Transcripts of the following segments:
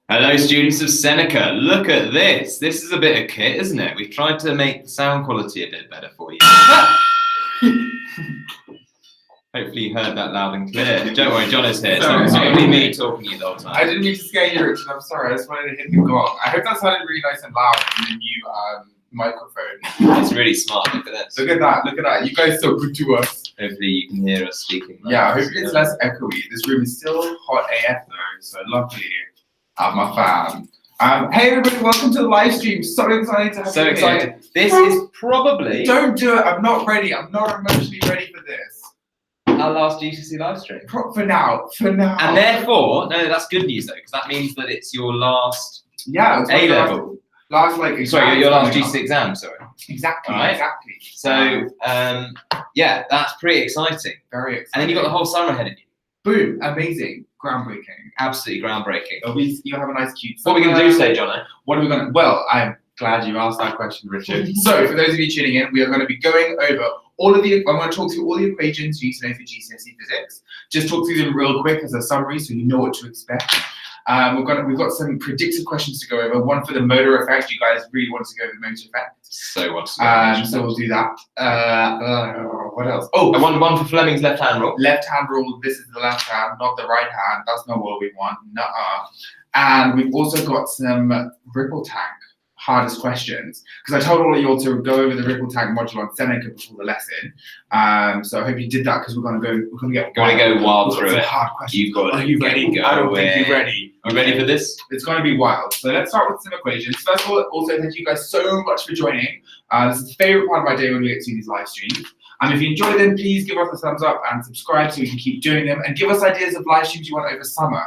Hello, students of Seneca. Look at this. This is a bit of kit, isn't it? We've tried to make the sound quality a bit better for you. Hopefully you heard that loud and clear. Don't worry, John is here. So it's not going to be me talking to you the whole time. I didn't mean to scare you, Richard. I'm sorry. I just wanted to hit the gong. I hope that sounded really nice and loud in the new microphone. It's really smart. Look at this. Look at that. Look at that. You guys are so good to us. Hopefully you can hear us speaking. Yeah, hopefully it's less echoey. This room is still hot AF though, so luckily I'm a fan. Hey everybody, welcome to the live stream. So excited to have you So excited. here. This is probably Don't do it. I'm not ready. I'm not emotionally ready for this. our last GCSE live stream. For now. And therefore, no, that's good news though, because that means that it's your last it's my A-level. Last like exam. Sorry, your last GCSE exam, sorry. Exactly, Right. exactly. So, yeah, that's pretty exciting. Very exciting. And then you've got the whole summer ahead of you. Boom, amazing, groundbreaking. Absolutely groundbreaking. You have a nice cute What are we going to do today, Jono? What are we going to, well, I'm glad you asked that question, Richard. So, for those of you tuning in, we are going to be going over I'm going to talk through all the equations you need to know for GCSE physics. Just talk through them real quick as a summary so you know what to expect. We've got some predicted questions to go over. One for the motor effect. You guys really want to go over the motor effect. So what? So we'll do that. What else? Oh, and one for Fleming's left-hand rule. Left-hand rule. This is the left hand, not the right hand. That's not what we want. Nuh-uh. And we've also got some ripple tank hardest questions, because I told all of you all to go over the ripple tank module on Seneca before the lesson. So I hope you did that, because we're going to go wild through it. Hard questions. You've got Are you ready? Go I don't think you're ready. Are you ready for this? It's going to be wild. So let's start with some equations. First of all, also thank you guys so much for joining. This is the favorite part of my day when we get to these live streams. If you enjoy them, please give us a thumbs up and subscribe so we can keep doing them, and give us ideas of live streams you want over summer.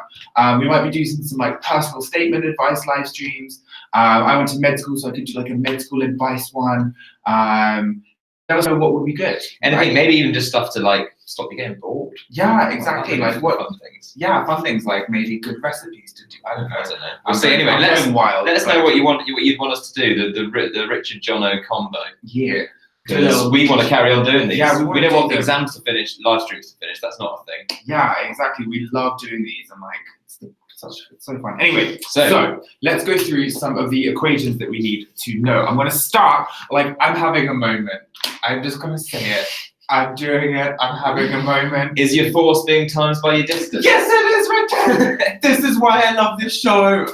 We might be doing some like personal statement advice live streams. I went to med school, so I could do like a med school advice one. Let us know what would be good. Anything, maybe even just stuff to like stop you getting bored. Yeah, exactly. Like what fun things? Yeah, fun things like maybe good recipes to do. I don't know. We'll see. Anyway, let us know what you'd want us to do. The Richard Jono combo. Yeah. Because we want to carry on doing these. Yeah, we don't want the exams to finish, live streams to finish. That's not a thing. Yeah, exactly. We love doing these. I'm like, it's so fun. Anyway, so let's go through some of the equations that we need to know. I'm going to start, like, I'm having a moment. I'm just going to say it. I'm doing it. I'm having a moment. Is your force being times by your distance? Yes, it is, Richard. This is why I love this show.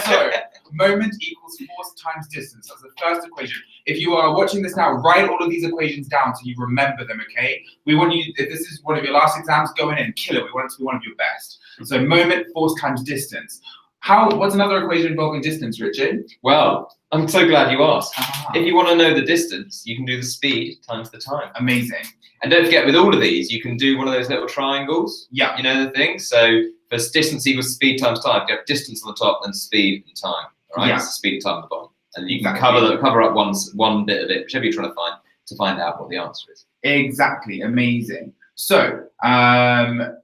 So, moment equals force times distance. That's the first equation. If you are watching this now, write all of these equations down so you remember them, okay? We want you, if this is one of your last exams, go in and kill it. We want it to be one of your best. So moment, force times distance. What's another equation involving distance, Richard? Well, I'm so glad you asked. If you want to know the distance, you can do the speed times the time. Amazing. And don't forget, with all of these, you can do one of those little triangles. Yeah. You know the thing? So for distance equals speed times time, you have distance on the top and speed and time. Right? Yeah. So speed and time on the bottom. And you can cover up one bit of it, whichever you're trying to find out what the answer is. Exactly. Amazing. So the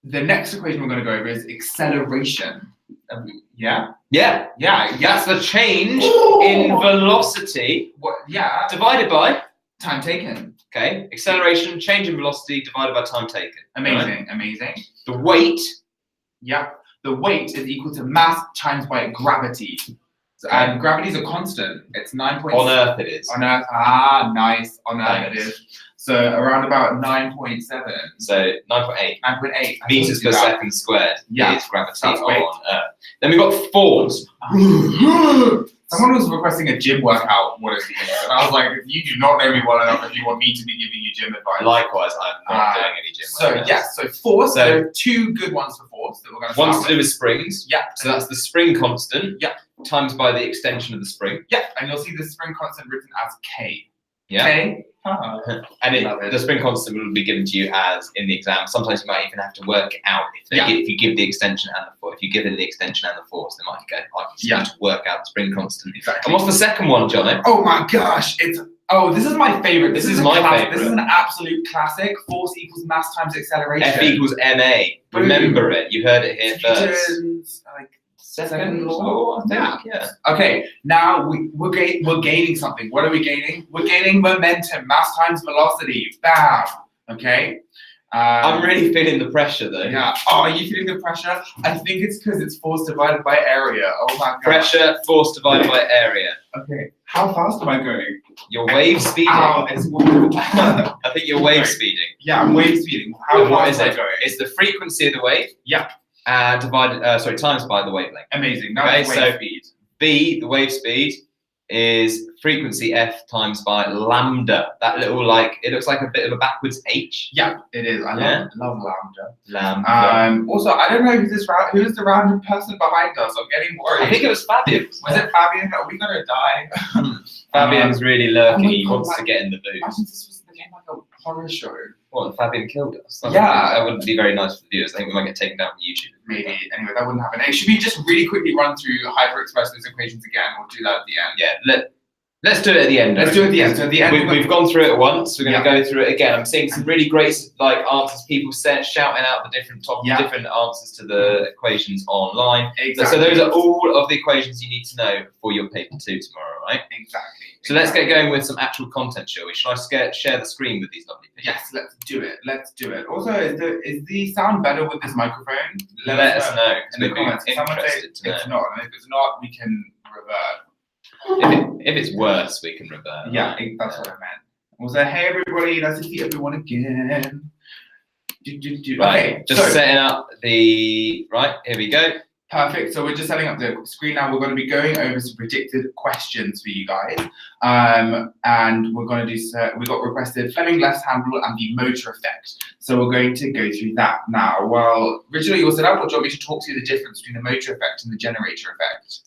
next equation we're going to go over is acceleration. Yeah? Yeah. That's the change in velocity divided by time taken. Okay. Acceleration, change in velocity divided by time taken. Amazing, amazing. The weight. Yeah. The weight is equal to mass times by gravity. And gravity is a constant. It's 9.6. On Earth it is. On Earth, nice. On Earth it is. So around about 9.7. So 9.8. 9.8 meters per second squared is gravity That's on Earth. Then we've got force. Someone was requesting a gym workout. What is he? And I was like, you do not know me well enough if you want me to be giving you gym advice. Likewise, I'm not doing any gym workouts. So yes, so force. So there are two good ones for force that we're going to start One's to do with springs. Yeah. So that's the spring constant. Yeah. Times by the extension of the spring. Yeah. And you'll see the spring constant written as K. Yeah. K. And the spring constant will be given to you as in the exam. Sometimes you might even have to work it out if you give the extension and the force. If you give it the extension and the force, they might go, you have to work out the spring constant. Exactly. And what's the second one, Jono? Oh my gosh, this is my favorite. This is my favorite. This is an absolute classic. Force equals mass times acceleration. F equals ma. Remember it. You heard it here first. Second law, I think. Yeah. Okay, now we're gaining something. What are we gaining? We're gaining momentum. Mass times velocity. Bam. Okay. I'm really feeling the pressure though. Yeah. Oh, are you feeling the pressure? I think it's because it's force divided by area. Oh my god. Pressure, force divided by area. Okay. How fast am I going? You're wave speeding. Ow, I think you're wave speeding. Yeah, I'm wave speeding. How fast am I going? It's the frequency of the wave. Yeah. Times by the wavelength. Amazing. That's wave speed. V, the wave speed, is frequency F times by lambda. That little it looks like a bit of a backwards H. Yeah, it is. I love lambda. Lambda. Also, I don't know who is the random person behind us. I'm getting worried. I think it was Fabian. Was it Fabian? Are we gonna die? Fabian's really lurking. He wants to get in the booth. Imagine this was like a horror show. What, Fabian killed us? That wouldn't be very nice for the viewers. I think we might get taken down from YouTube. Maybe. Anyway, that wouldn't happen. Hey, should we just really quickly run through hyper-express those equations again? We'll do that at the end. Yeah, let's do it at the end. Let's do it at the end. So at the end, we've gone through it once. We're going to go through it again. I'm seeing some really great answers. People shouting out the different answers to the equations online. Exactly. So those are all of the equations you need to know for your paper 2 tomorrow, right? Exactly. So let's get going with some actual content, shall we? Shall I share the screen with these lovely people? Yes, let's do it. Let's do it. Also, is the sound better with this microphone? Let us know in the comments. Someone say it's not, and if it's not, we can revert. If it's worse, we can revert. Yeah, that's what I meant. Also, hey everybody, let's see everyone again. Right, Okay, just setting up the here we go. Perfect. So we're just setting up the screen now. We're going to be going over some predicted questions for you guys. And we're going to do, we got requested Fleming left-hand rule and the motor effect. So we're going to go through that now. Well, originally you all set up, or do you want me to talk to you the difference between the motor effect and the generator effect?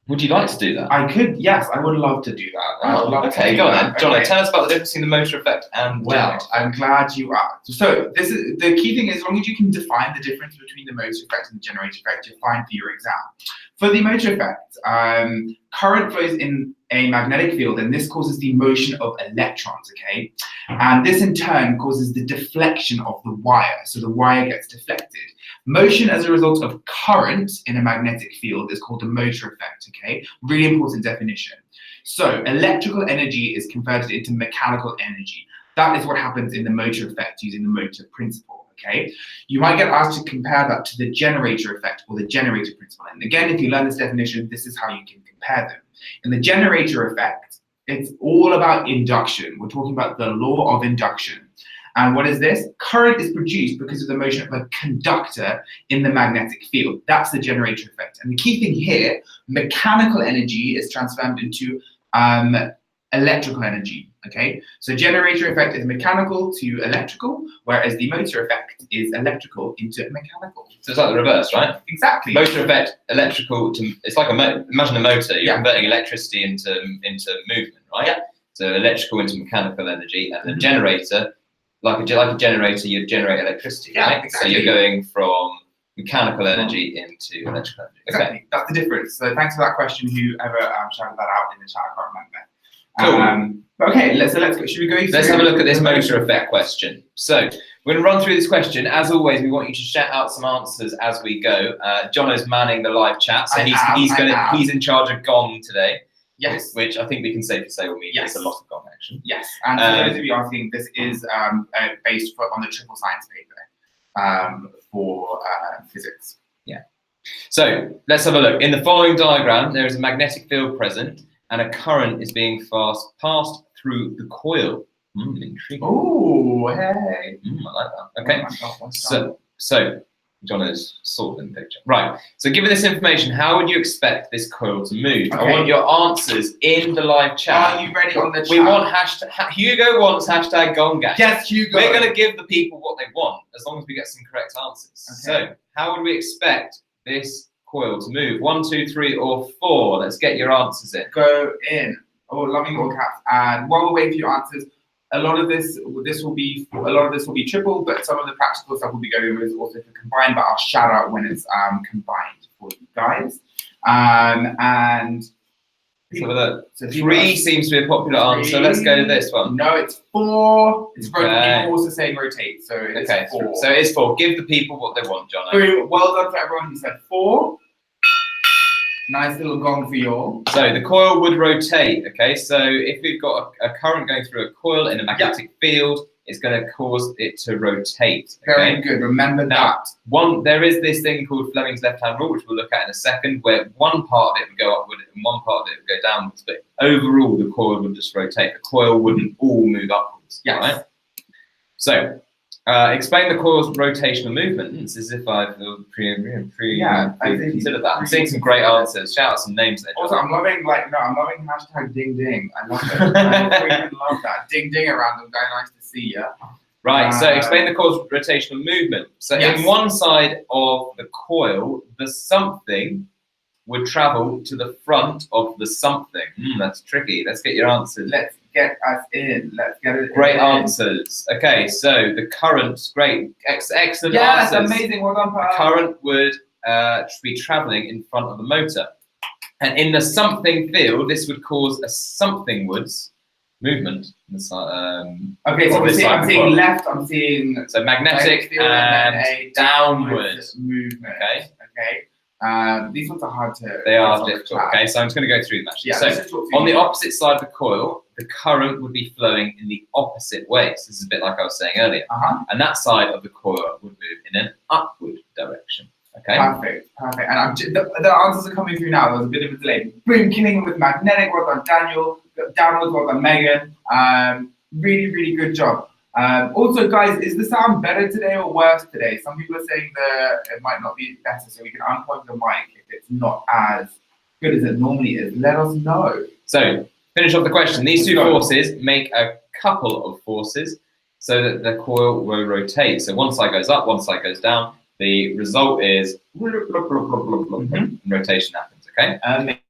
Would you like to do that? I could, yes, I would love to do that. Okay, go on then. Johnny, tell us about the difference between the motor effect and generator. I'm glad you asked. So this is the key thing is, as long as you can define the difference between the motor effect and the generator effect, you're fine for your exam. For the motor effect, current flows in a magnetic field, and this causes the motion of electrons, okay? And this in turn causes the deflection of the wire, so the wire gets deflected. Motion as a result of current in a magnetic field is called the motor effect, okay? Really important definition. So electrical energy is converted into mechanical energy. That is what happens in the motor effect using the motor principle, okay? You might get asked to compare that to the generator effect or the generator principle. And again, if you learn this definition, this is how you can compare them. In the generator effect, it's all about induction. We're talking about the law of induction. And what is this? Current is produced because of the motion of a conductor in the magnetic field. That's the generator effect. And the key thing here, mechanical energy is transformed into electrical energy, okay? So generator effect is mechanical to electrical, whereas the motor effect is electrical into mechanical. So it's like the reverse, right? Exactly. Motor effect, electrical to, it's like imagine a motor, you're converting electricity into movement, right? Yeah. So electrical into mechanical energy, and the generator, like a generator, you generate electricity, right? Exactly. So you're going from mechanical energy into electrical energy. Exactly, that's the difference. So thanks for that question, whoever shouted that out in the chat, I can't remember. Cool. But okay, let's go. Should we go? Let's have a look at this motor effect question. So we're going to run through this question. As always, we want you to shout out some answers as we go. Jono's manning the live chat, so he's in charge of gong today. Yes. Which I think we can safely say will mean it's a lot of gong action. Yes. And for those of you asking, this is based on the triple science paper for physics. Yeah. So let's have a look. In the following diagram, there is a magnetic field present, and a current is being passed through the coil. Intriguing. Oh, hey. I like that. Okay. So John is sort of in the picture. Right. So given this information, how would you expect this coil to move? Okay. I want your answers in the live chat. Are you ready on the chat? We want Hugo wants hashtag gongash. Yes, Hugo. We're going to give the people what they want as long as we get some correct answers. Okay. So how would we expect this coil to move? 1, 2, 3, or 4. Let's get your answers in. Go in. Oh, loving all caps. And while we're waiting for your answers, a lot of this will be triple, but some of the practical stuff will be going with also for combined. But I'll shout out when it's combined for you guys. And so 3 seems to be a popular answer. Let's go to this one. No, it's 4. It's rotate. People also saying rotate, so it's 4. So it's 4. Give the people what they want, John. Well done to everyone who said 4. Nice little gong for you all. So the coil would rotate, okay? So if we've got a current going through a coil in a magnetic field, it's going to cause it to rotate. Okay? Very good. Remember that. There is this thing called Fleming's left-hand rule, which we'll look at in a second, where one part of it would go upward and one part of it would go downwards. But overall, the coil would just rotate. The coil wouldn't all move upwards. Yes. Right? So, explain the coil's rotational movement. It's as if I've considered that. I'm seeing some great answers. Shout out some names there. Also, I'm loving hashtag ding ding. I love it. I freaking love that. Ding ding around them. Very nice to see you. Right, so explain the coil's rotational movement. So in one side of the coil, the something would travel to the front of the something. That's tricky. Let's get your answers. Let's get us in. Let's get it. Great answers. Okay, so the current, great, excellent answers. That's amazing. Well done, the current would be traveling in front of the motor. And in the something field, this would cause a somethingwards movement. Okay, so I'm seeing left, I'm seeing so magnetic and a downward movement. Okay. These ones are hard to. They are difficult. Okay, so I'm just going to go through them actually. Yeah, so on the opposite side of the coil, the current would be flowing in the opposite way. So this is a bit like I was saying earlier. And that side of the coil would move in an upward direction. Okay. Perfect. And the answers are coming through now. There was a bit of a delay. Boom, killing it with magnetic. Well done, Daniel. Downwards, well done, Megan. Really, really good job. Also, guys, is the sound better today or worse today? Some people are saying that it might not be better, so we can unplug the mic if it's not as good as it normally is. Let us know. So, finish off the question. These two forces make a couple of forces so that the coil will rotate. So one side goes up, one side goes down. The result is and rotation happens, okay?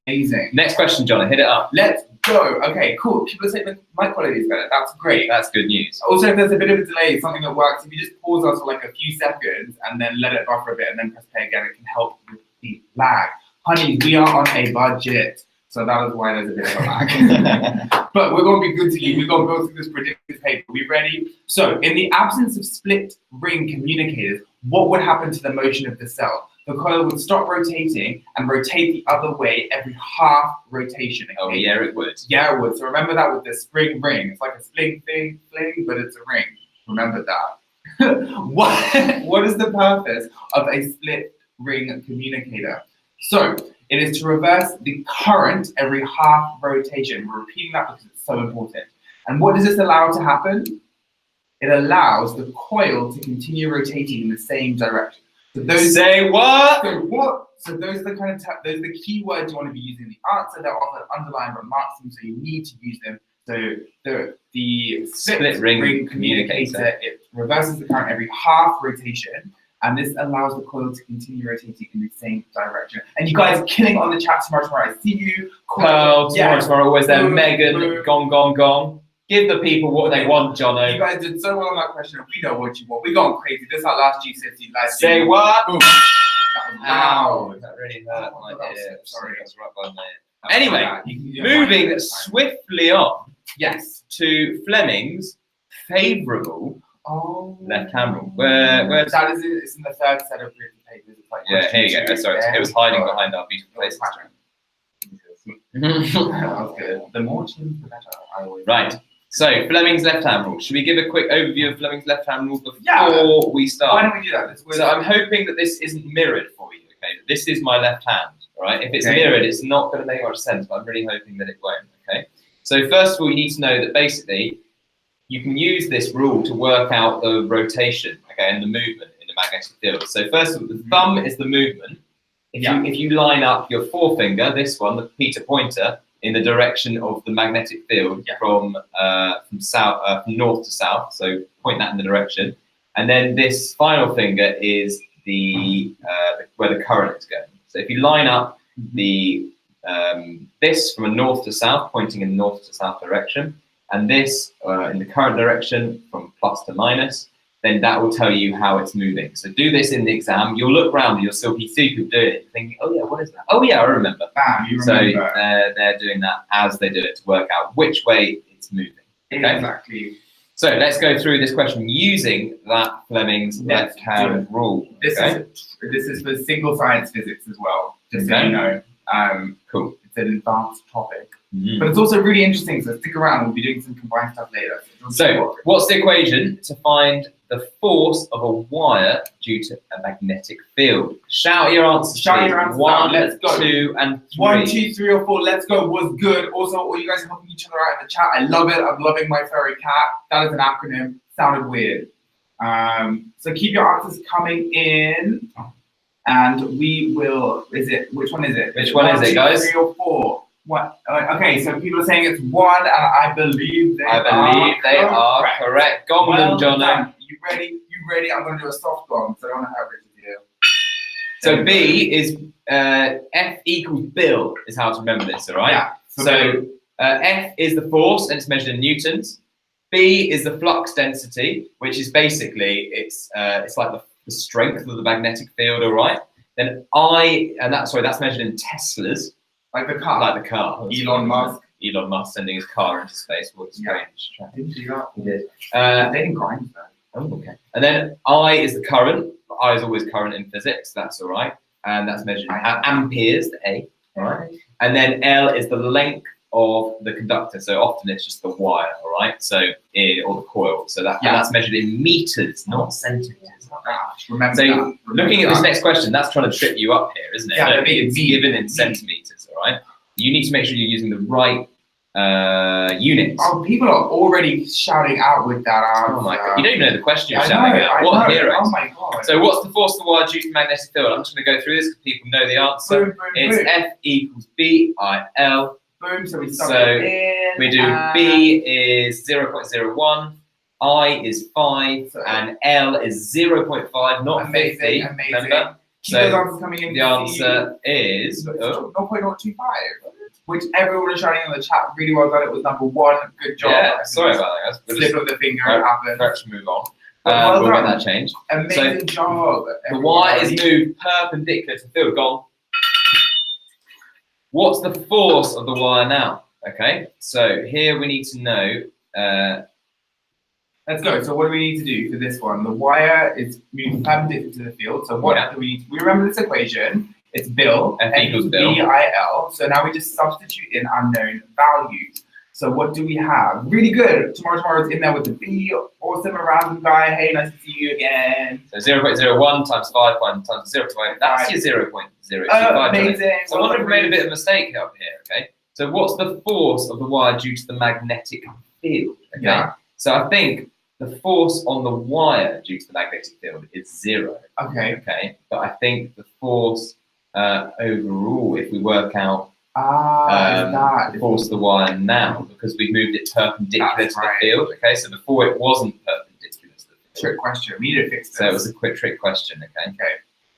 Amazing. Next question, John, hit it up. Let's go. Okay, cool. People say the mic quality is better. That's great. That's good news. Also, if there's a bit of a delay, something that works, if you just pause us for like a few seconds and then let it buffer a bit and then press play again, it can help with the lag. Honey, we are on a budget. So that is why there's a bit of a lag. But we're going to be good to you. We're going to go through this predictive paper. We ready? So in the absence of split ring communicators, what would happen to the motion of the cell? The coil would stop rotating and rotate the other way every half rotation. Okay? Oh, yeah, it would. Yeah, it would. So remember that with the spring ring. It's like a fling, but it's a ring. Remember that. What is the purpose of a split ring communicator? So it is to reverse the current every half rotation. We're repeating that because it's so important. And what does this allow to happen? It allows the coil to continue rotating in the same direction. So those say what? So what? So those are the kind of those are the key words you want to be using in the answer. They're on the underlined remarks, so you need to use them. So the split ring communicator, it reverses the current every half rotation. And this allows the coil to continue rotating in the same direction. And you guys are killing on the chat tomorrow. I see you. Pearl, tomorrow, always there. Megan, gong. Give the people what they want, Jono. You guys did so well on that question. We know what you want. We're going crazy. This is our last GCSE live. Say what? Boom. Ow. That really hurt my ear. Sorry, that's right by my ear. Anyway, moving swiftly on. Yes. To Fleming's favourable left-hand rule. Where's that? It's in the third set of written papers. Like yeah, here you go. Sorry, it was hiding behind our beautiful places. That was good. The more tunes, the better. Right. So, Fleming's left-hand rule. Should we give a quick overview of Fleming's left-hand rule before we start? Why don't we do that? So, I'm hoping that this isn't mirrored for you, okay? This is my left hand, all right? If it's mirrored, it's not going to make much sense, but I'm really hoping that it won't, okay? So, first of all, you need to know that basically, you can use this rule to work out the rotation, okay, and the movement in the magnetic field. So, first of all, the thumb is the movement. If you line up your forefinger, this one, the Peter pointer, in the direction of the magnetic field from north to south, so point that in the direction, and then this final finger is the where the current is going. So if you line up the this from a north to south, pointing in the north to south direction, and this in the current direction from plus to minus, then that will tell you how it's moving. So do this in the exam. You'll look around and you'll still be super doing it, thinking, oh yeah, what is that? Oh yeah, I remember. Bam, you remember. So they're doing that as they do it to work out which way it's moving. Okay? Exactly. So let's go through this question using that Fleming's left-hand rule. This is for single science physics as well, just so you know. Cool. It's an advanced topic. But it's also really interesting, so stick around. We'll be doing some combined stuff later. So, what's the equation to find the force of a wire due to a magnetic field? Shout your answers. Shout your answers. 1, let's go. 2, and 3. 1, 2, 3, or 4. Let's go. Was good. Also, all you guys are helping each other out in the chat. I love it. I'm loving my furry cat. That is an acronym. Sounded weird. So keep your answers coming in, and we will. Which one is it? Which one is it, guys? 1, 2, 3, or 4. What? Okay, so people are saying it's 1, and I believe they are correct. Gong them, Jono. You ready? You ready? I'm going to do a soft gong, so I don't know how it is here. So B is F equals Bill is how to remember this, all right? Yeah. So F is the force, and it's measured in newtons. B is the flux density, which is basically it's like the strength of the magnetic field, all right? Then that's measured in Teslas. Like the car. Like the car. Elon Musk. Elon Musk sending his car into space. What strange. Didn't do that. He did. They didn't grind that. Oh, okay. And then I is the current. I is always current in physics. That's all right. And that's measured in amperes, the A. All right. And then L is the length of the conductor. So often it's just the wire, all right? So or the coil. So that's measured in meters, not centimeters. Remember so that. Looking at this next question, that's trying to trip you up here, isn't it? Yeah, it's given in centimeters, all right? You need to make sure you're using the right units. Oh, people are already shouting out with that answer. Oh my god, you don't even know the question you're I shouting out. What heroes. Oh my god. So what's the force of the wire due to the magnetic field? I'm just going to go through this because people know the answer. Boom, boom, it's boom. F equals BIL. Boom, so we do B is 0.01, I is 5, and L is 0.5, not 50. Amazing. Remember? So answers coming in. The answer is 0.025, which everyone is shouting in the chat. Really well done. It was number 1. Good job. Yeah, sorry about that, guys. Slip of the finger happened. Let's move on. Well we'll done. get that changed. Amazing job. The wire is moved perpendicular to the field. Gone. What's the force of the wire now? Okay, so here we need to know. Let's go. So what do we need to do for this one? The wire is moving perpendicular to the field. So what do we need to, we remember this equation. It's Bill. F equals Bill. B-I-L. So now we just substitute in unknown values. So what do we have? Really good. Tomorrow's in there with the B. Awesome, a random guy. Hey, nice to see you again. So 0.01 times 5 times 0.5. That's your 0.025. Amazing. So I wonder if we made a bit of a mistake up here, okay? So what's the force of the wire due to the magnetic field? Okay. Yeah. So I think the force on the wire due to the magnetic field is 0. Okay. Okay. But I think the force overall, if we work out the force of the wire now, because we've moved it perpendicular to the field. Okay. So before it wasn't perpendicular to the field. Trick question. We need to fix this. So it was a quick trick question. Okay. Okay.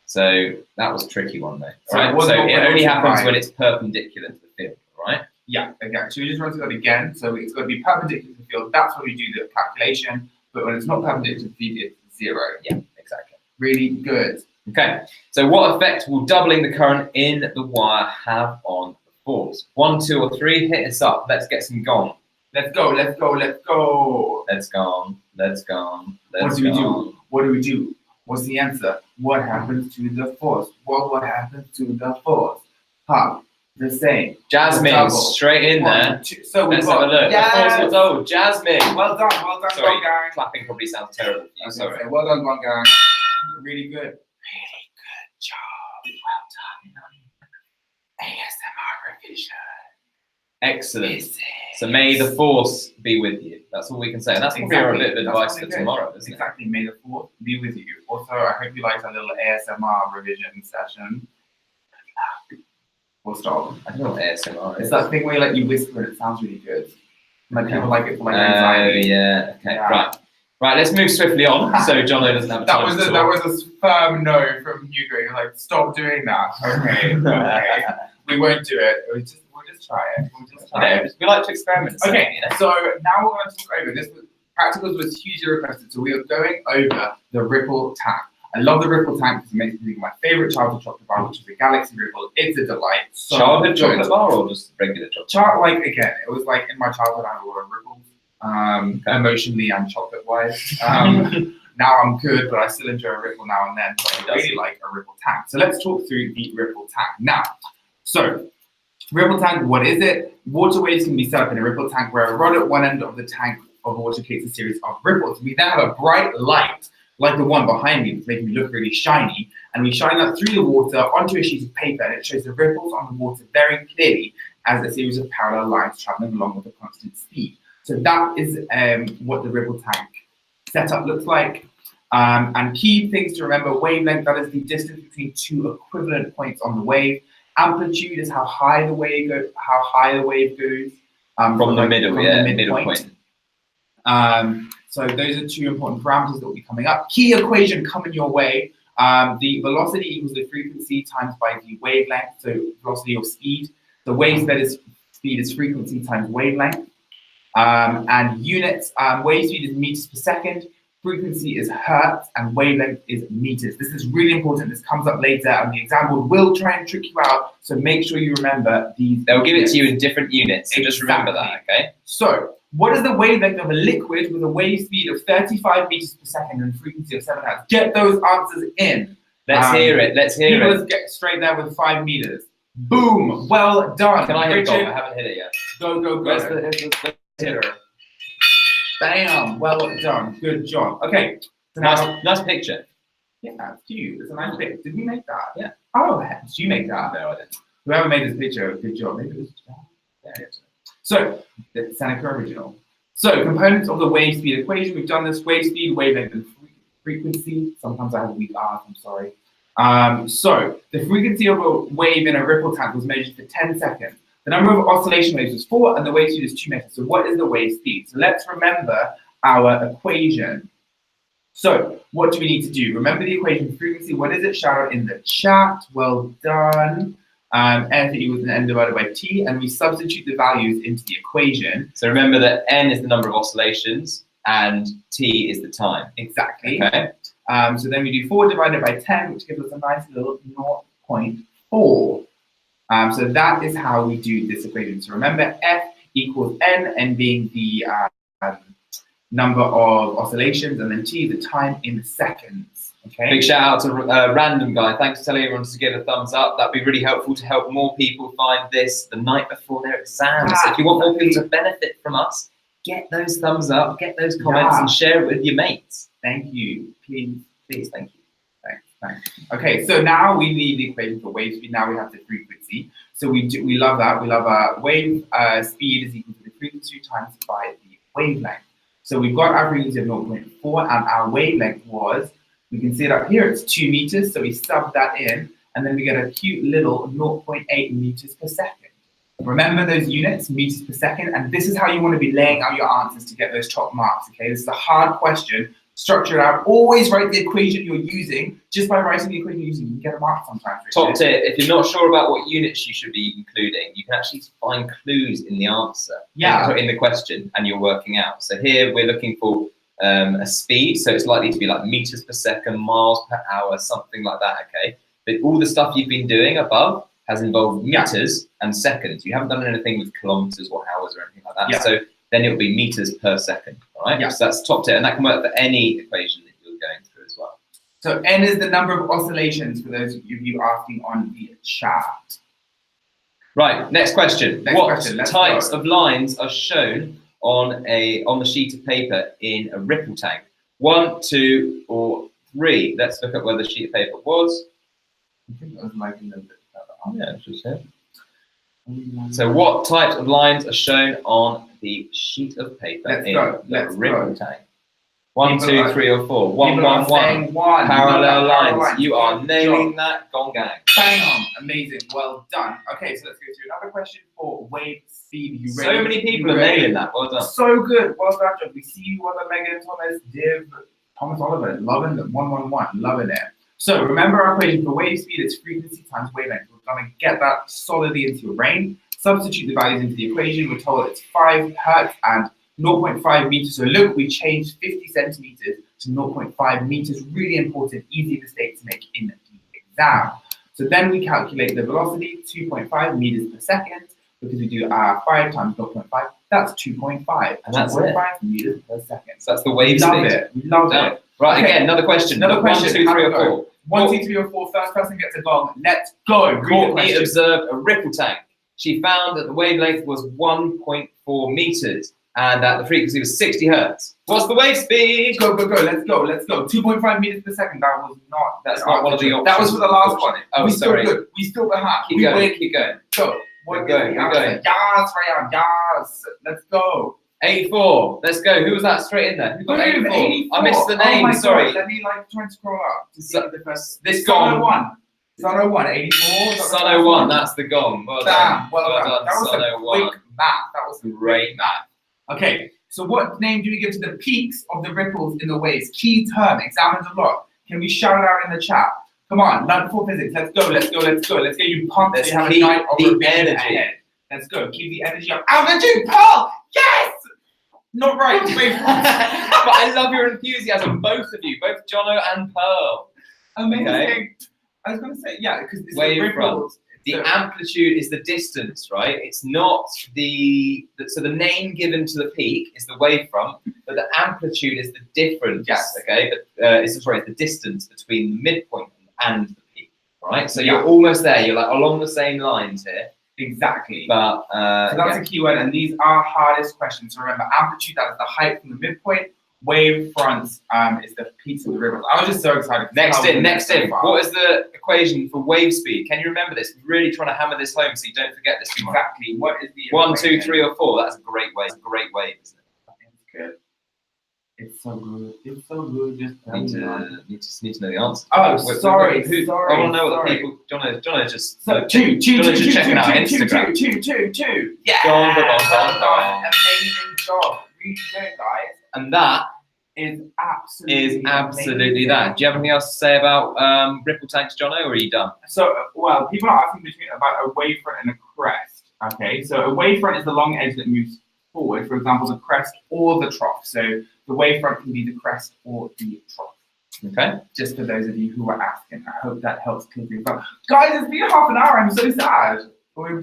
So that was a tricky one though. So right? So it only happens when it's perpendicular to the field. Right? Yeah, okay. So we just run through that again. So it's got to be perpendicular to the field. That's when we do the calculation. But when it's not perpendicular to the field, it's 0. Yeah, exactly. Really good. Okay. So what effect will doubling the current in the wire have on the force? 1, 2, or 3. Hit us up. Let's get some gong. Let's go. Let's go. Let's go. Let's gong. Let's gong. What do we do? What do we do? What's the answer? What happens to the force? What happens to the force? The same. Jasmine, straight in there. So let's have a look. Yes. The force was Jasmine. Well done, Sorry, gang. clapping probably sounds terrible. Sorry. Well done, gang. Really good. Really good job. Well done. ASMR revision. Excellent. So may the force be with you. That's all we can say. And that's probably a bit of advice for tomorrow, isn't it? Exactly. May the force be with you. Also, I hope you liked our little ASMR revision session. We'll stop. I don't know what ASMR is. It's that thing where you whisper and it sounds really good. Like people like it for anxiety. Yeah. Okay. Yeah. Right. Let's move swiftly on. So Jono doesn't have a time to talk. That was a firm no from Hugo. He was like, stop doing that. Okay. Okay. We won't do it. We'll just try it. We like to experiment. Okay. So now we're going to talk over this. Practicals was hugely requested, so we are going over the Ripple tank. I love the Ripple tank because it makes me think of my favorite childhood chocolate bar, which is the Galaxy Ripple. It's a delight. So childhood chocolate bar or just regular chocolate? Like again, it was like in my childhood I had a lot of Ripples, emotionally and chocolate wise. Now I'm good, but I still enjoy a Ripple now and then. But I really like a Ripple tank. So let's talk through the Ripple tank now. So, ripple tank, what is it? Water waves can be set up in a ripple tank where a rod at one end of the tank of water creates a series of ripples. We then have a bright light, like the one behind me, that's making me look really shiny, and we shine that through the water onto a sheet of paper, and it shows the ripples on the water very clearly as a series of parallel lines traveling along with a constant speed. So that is what the ripple tank setup looks like. And key things to remember: wavelength, that is the distance between two equivalent points on the wave. Amplitude is how high the wave goes. From the middle point. So those are two important parameters that will be coming up. Key equation coming your way. The velocity equals the frequency times by the wavelength. So velocity or speed. The wave speed is frequency times wavelength. And units, wave speed is meters per second. Frequency is hertz, and wavelength is meters. This is really important. This comes up later, and the exam board will try and trick you out. So make sure you remember these. They'll give it to you in different units. So just remember that, okay? So, what is the wavelength of a liquid with a wave speed of 35 meters per second and frequency of 7 hertz? Get those answers in. Let's hear it. Let's hear it. Let's get straight there with 5 meters. Boom. Well done. Can I hit it? I haven't hit it yet. Go, go, go. Let's hit her. Bam! Well done. Good job. Okay. So now, nice picture. Yeah, it's cute. It's a nice picture. Did we make that? Yeah. Oh, did you make that? No, I didn't. Whoever made this picture, good job. Maybe it was. Yeah. So, the Seneca original. So, components of the wave speed equation. We've done this: wave speed, wavelength, and frequency. Sometimes I have weak R's. I'm sorry. So, the frequency of a wave in a ripple tank was measured for 10 seconds. The number of oscillation waves is 4, and the wave speed is 2 meters. So what is the wave speed? So let's remember our equation. So what do we need to do? Remember the equation frequency. What is it? Shout out in the chat. Well done. N equals N divided by T, and we substitute the values into the equation. So remember that N is the number of oscillations, and T is the time. Exactly. Okay. So then we do 4 divided by 10, which gives us a nice little 0.4. So that is how we do this equation. So remember, F equals N being the number of oscillations, and then T, the time in seconds. Okay. Big shout out to Random Guy. Thanks for telling everyone to give a thumbs up. That'd be really helpful to help more people find this the night before their exams. So if you want more people to benefit from us, get those thumbs up, get those comments, and share it with your mates. Thank you. Please, thank you. Thanks. Okay, so now we need the equation for wave speed. Now we have the frequency. So we love that. We love our wave speed is equal to the frequency times by the wavelength. So we've got our frequency of 0.4, and our wavelength was, we can see it up here, it's 2 meters. So we sub that in, and then we get a cute little 0.8 meters per second. Remember those units, meters per second, and this is how you want to be laying out your answers to get those top marks, okay? This is a hard question. Structure it out. Always write the equation you're using. Just by writing the equation you're using, you can get a mark sometimes. Top tip, if you're not sure about what units you should be including, you can actually find clues in the answer. Yeah. In the question, and you're working out. So here we're looking for a speed, so it's likely to be like meters per second, miles per hour, something like that, okay? But all the stuff you've been doing above has involved meters and seconds. You haven't done anything with kilometers or hours or anything like that. Yeah. So then it'll be meters per second, all right? Yeah. So that's top tip, and that can work for any equation that you're going through as well. So N is the number of oscillations for those of you asking on the chat. Right, next question. What types of lines are shown on the sheet of paper in a ripple tank? 1, 2, or 3? Let's look at where the sheet of paper was. I think that was like in the yeah, it's just here. So what types of lines are shown on the sheet of paper in the ripple tank? 1, 2, 3, or 4? 1, 1, 1. Parallel lines. You are nailing that, gong gang. Bam! Amazing. Well done. Okay, so let's go through another question for wave speed. You ready? So many people are nailing that. Well done. So good. Well done, John. We see you, Megan, Thomas, Div, Thomas Oliver. Loving the 111. Loving it. So remember our equation for wave speed is frequency times wavelength. We're going to get that solidly into your brain. Substitute the values into the equation. We're told it's 5 hertz and 0.5 meters. So look, we changed 50 centimeters to 0.5 meters. Really important, easy mistake to make in the exam. So then we calculate the velocity, 2.5 meters per second, because we do 5 times 0.5. That's 2.5. And that's 2.5 meters per second. So that's the wave speed. Love it. We love it. Right, okay. Again, another question. 1, 2, 3, or 4. 1, 2, 3, or 4. First person gets a gong. Let's go. Courtney observed a ripple tank. She found that the wavelength was 1.4 meters and that the frequency was 60 hertz. What's the wave speed? Go, go, go. Let's go. Let's go. 2.5 meters per second. That was not. That's not one of the options. That was for the last one. Oh, we sorry. Still good. We still behind. Keep going. Keep going. Go. We're going. Yes, Ryan. Yes. Let's go. 84. Let's go. Who was that straight in there? Who got 84? 84? I missed the name. Oh Sorry. God. Let me try and scroll up to see the first. This gong. Sun 01, 84. Sun 01, that's the gong. Well done. Well done. That was Sun a 01. quick math. That was great math. Okay, so what name do we give to the peaks of the ripples in the waves? Key term, examined a lot. Can we shout it out in the chat? Come on, learn for physics. Let's go, let's go, let's go. Let's get you pumped. Let's have keep a night of the energy. ahead. Let's go. Keep the energy up. Amplitude, Pearl! Yes! Not right. Wait. But I love your enthusiasm, both of you, both Jono and Pearl. Amazing. Okay. I was going to say, yeah, because it's wave the ripples. The amplitude is the distance, right? It's not so the name given to the peak is the wavefront, but the amplitude is the difference. Yes. Okay. It's the distance between the midpoint and the peak, right? So you're almost there. You're like along the same lines here. Exactly. But so that's a key word, and these are hardest questions. So remember, amplitude, that is the height from the midpoint. Wavefront is the peaks of the ripples. I was just so excited. Next in. What is the equation for wave speed? Can you remember this? I'm really trying to hammer this home so you don't forget this tomorrow. Exactly. What is the 1, 2, 3, or 4? That's a great wave. It's a great wave, isn't it? It's good. It's so good. It's so good. Just need to know the answer. Oh, sorry. I want to know what the people. Jono just. So two. Checking out Instagram. Two. Yeah. Amazing job. Really good, guys. And that is absolutely that. Do you have anything else to say about ripple tanks, Jono, or are you done? So, well, people are asking about a wavefront and a crest. Okay, so a wavefront is the long edge that moves forward. For example, the crest or the trough. So the wavefront can be the crest or the trough. Okay. Just for those of you who are asking, I hope that helps clear things up. Guys, it's been half an hour. I'm so sad.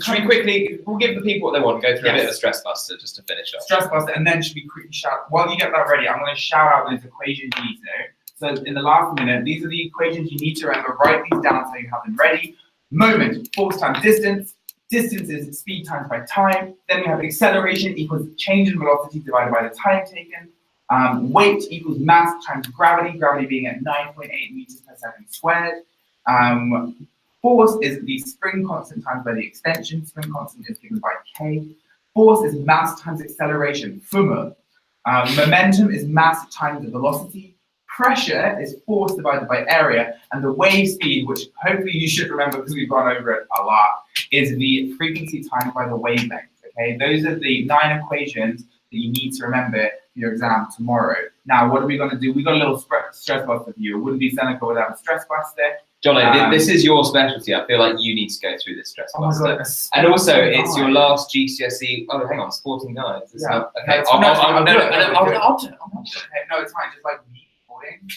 Should we quickly, we'll give the people what they want and go through a bit of a stress buster just to finish off. Stress buster, and then should we quickly shout, while you get that ready, I'm going to shout out those equations you need to know. So in the last minute, these are the equations you need to remember. Write these down so you have them ready. Moment, force times distance. Distance is speed times by time. Then we have acceleration equals change in velocity divided by the time taken. Weight equals mass times gravity, gravity being at 9.8 meters per second squared. Force is the spring constant times by the extension. Spring constant is given by K. Force is mass times acceleration, FUMA. Momentum is mass times the velocity. Pressure is force divided by area. And the wave speed, which hopefully you should remember because we've gone over it a lot, is the frequency times by the wavelength. Okay, those are the 9 equations that you need to remember for your exam tomorrow. Now, what are we going to do? We got a little stress buster for you. It wouldn't be Seneca without a stress buster. Jono, this is your specialty. I feel like you need to go through this stress buster. And also, it's your last GCSE. Oh, hang on, sporting guys. Yeah. Okay. No, it's fine. Just like me sporting.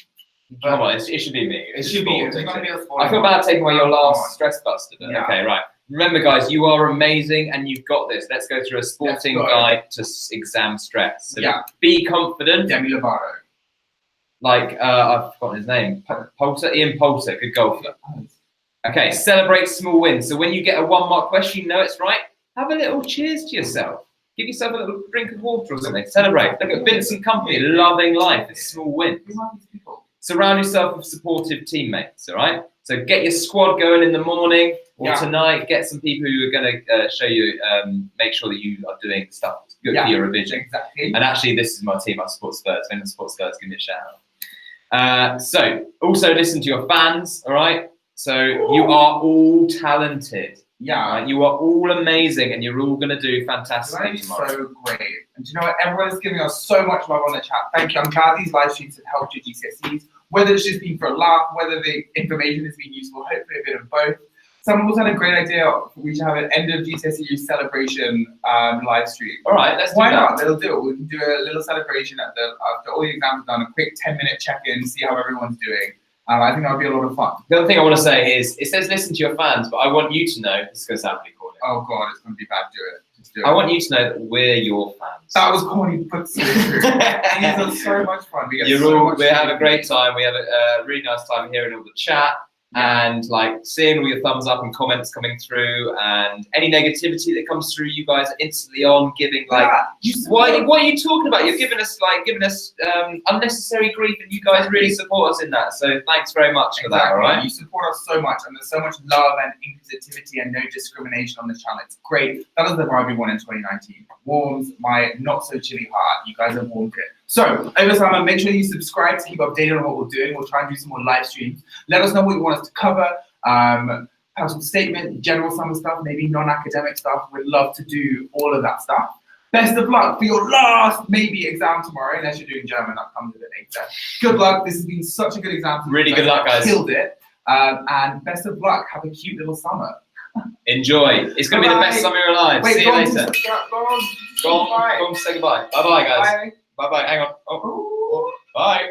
Come on, it should be me. It should be. It's going to be a sporting. I feel bad taking away your last stress buster. Yeah. Okay, right. Remember, guys, you are amazing and you've got this. Let's go through a sporting guide to exam stress. So be confident. Demi Lovato. Like, I've forgotten his name. Ian Poulter, good golfer. Okay, celebrate small wins. So when you get a 1-mark question, you know it's right, have a little cheers to yourself. Give yourself a little drink of water or something. Celebrate. Look at Vincent Company, loving life. It's small wins. Surround yourself with supportive teammates, all right? So get your squad going in the morning or tonight. Get some people who are going to show you, make sure that you are doing stuff good for your revision. Exactly. And actually, this is my team. I support Spurs. If anyone supports Spurs, give me a shout out. So also listen to your fans, all right? So you are all talented. Yeah. Right? You are all amazing and you're all going to do fantastic tomorrow. So great. And do you know what? Everyone is giving us so much love on the chat. Thank you. I'm glad these live streams have helped your GCSEs. Whether it's just been for a laugh, whether the information has been useful, hopefully a bit of both. Someone also had a great idea. We should have an end of GCSE celebration live stream. All right, let's do that. Why not? They'll do it. We can do a little celebration after all the exams are done, a quick 10-minute check-in, see how everyone's doing. I think that would be a lot of fun. The other thing I want to say is, it says listen to your fans, but I want you to know, this is going to sound really corny. Oh God, it's going to be bad, do it. to do it. I want you to know that we're your fans. That was corny, but so true. These are so much fun. We have a great time. We have a really nice time hearing all the chat and like seeing all your thumbs up and comments coming through, and any negativity that comes through. You guys are instantly on giving like, what are you talking about? You're giving us unnecessary grief, and you guys really support us in that. So thanks very much for that. All right, you support us so much, and there's so much love and inclusivity and no discrimination on this channel. It's great. That is the vibe we want in 2019. Warms my not so chilly heart. You guys have warmed it. So over summer, make sure you subscribe to keep updated on what we're doing. We'll try and do some more live streams. Let us know what you want us to cover. Personal statement, general summer stuff, maybe non-academic stuff. We'd love to do all of that stuff. Best of luck for your last maybe exam tomorrow, unless you're doing German. That comes a bit later. Good luck. This has been such a good exam. Really good luck, guys. Killed it. And best of luck. Have a cute little summer. Enjoy. It's going to be the best summer of your lives. Wait, see you later. Go on, Say goodbye. Bye-bye, guys. Bye. Bye-bye. Hang on. Oh. Bye.